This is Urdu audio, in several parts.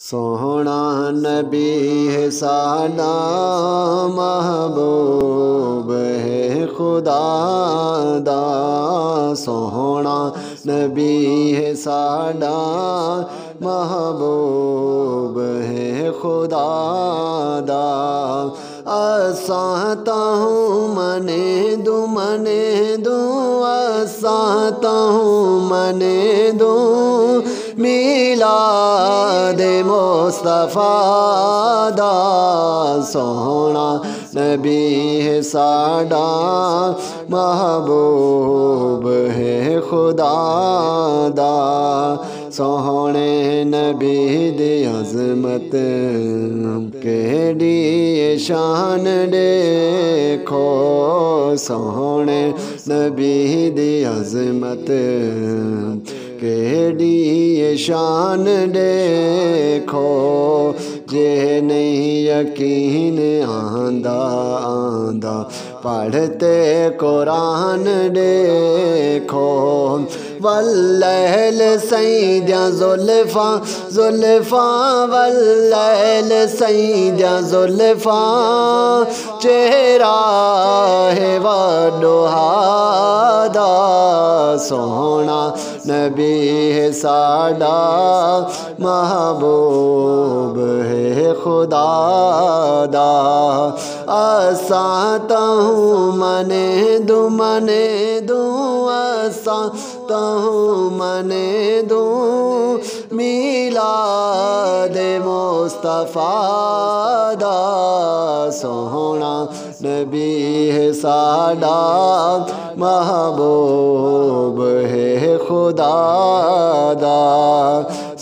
سوہنا نبی ہے ساڈا محبوب ہے خدا دا، سوہنا نبی ہے ساڈا محبوب ہے خدا دا۔ اساں تاہوں منے دوں اساں تاہوں منے دوں میلاد مصطفیٰ دا، سوہنا نبی ہے ساڈا محبوب ہے خدا دا۔ سوہنے نبی دی عظمت کیڑی شان دیکھو، سوہنے نبی دی عظمت کیڑی شان دیکھو، جے نہیں یقین آندا پڑھتے قرآن دیکھو، واللیل سیدیاں زلفاں واللیل سیدیاں زلفاں، چہرہ ہے وڈوہا دا، سوہنا نبی ہے ساڈا محبوب ہے خدا دا۔ اساں تاہوں منے دوں اساں تاہوں منے دوں میلاد مصطفیٰ دا، سوہنا نبی ہے ساڈا محبوب ہے خدا دا۔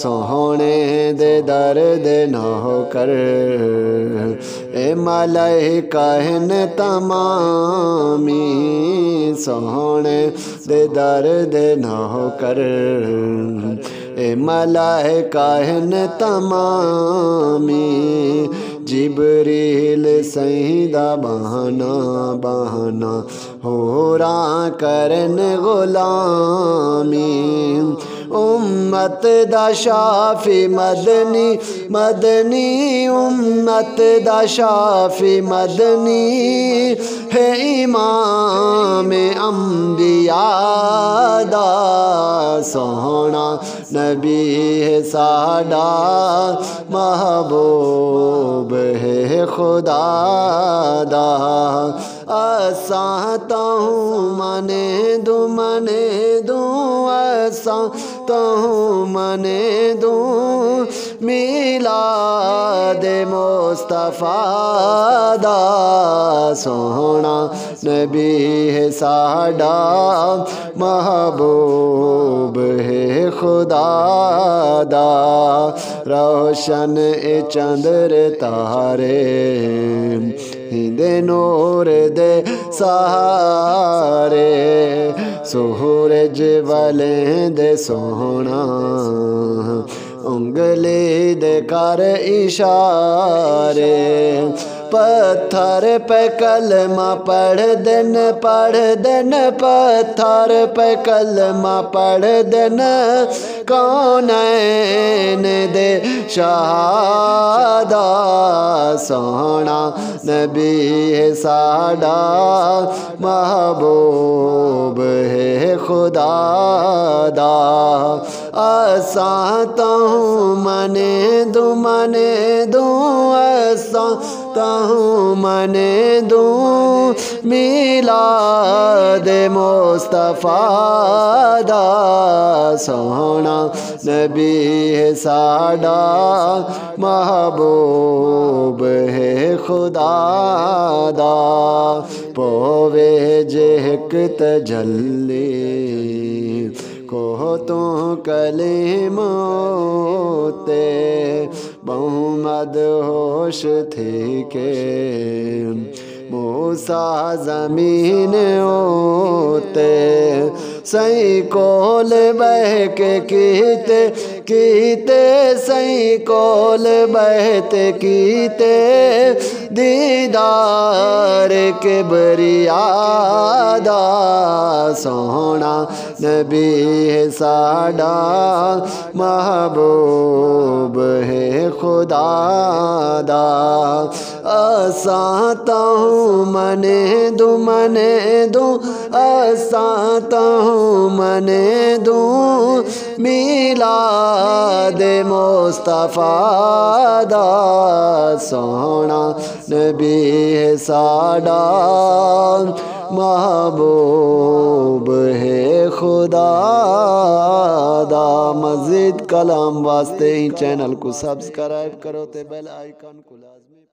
سوہنے دے درد نوکر اے ملائکہ ہن تمامی، سوہنے دے درد نوکر اے ملائکہ ہن تمامی، جبریل سیدہ بہانا ہوراں کرن غلامی، امت دا شافی مدنی امت دا شافی مدنی ہے امام انبیاء دا، سوہنا نبی ہے ساڈا محبوب ہے خدا دا۔ اساں تاہوں منے دوں اساں تاہوں منے دوں میلاد مصطفیٰ دا، سوہنا نبی ہے ساڈا محبوب ہے خدا دا۔ روشن اے چندر تارے دے نور دے سہارے، سورج والیں دے سوہنا انگلی دے کر اشارے، پتھر پہ کلمہ پڑھ دن پتھر پہ کلمہ پڑھ دن کونین دے شہادہ، سوہنا نبی ہے ساڈا محبوب ہے خدا دا۔ اساں تاہوں منے دوں اساں تاہوں منے دوں میلاد مصطفیٰ دا، سوہنا نبی ہے ساڈا محبوب ہے خدا دا۔ پوے جہک تجلی کو تو کلموتے بہمد ہوش تھی کہ موسیٰ زمین ہوتے، سئی کول بہ کے کیتے سئی کول بہت کیتے دیدار کبریاء دا، سوہنا نبی ہے ساڈا محبوب ہے خدا دا اساتا ہوں منے دوں اساتا ہوں منے دوں میلاد مصطفیٰ دا سونا نبی ہے ساڈا محبوب ہے خدا دا مزید کلام واسطے ہی چینل کو سبسکرائب کرو تے بیل آئیکن کو لازمی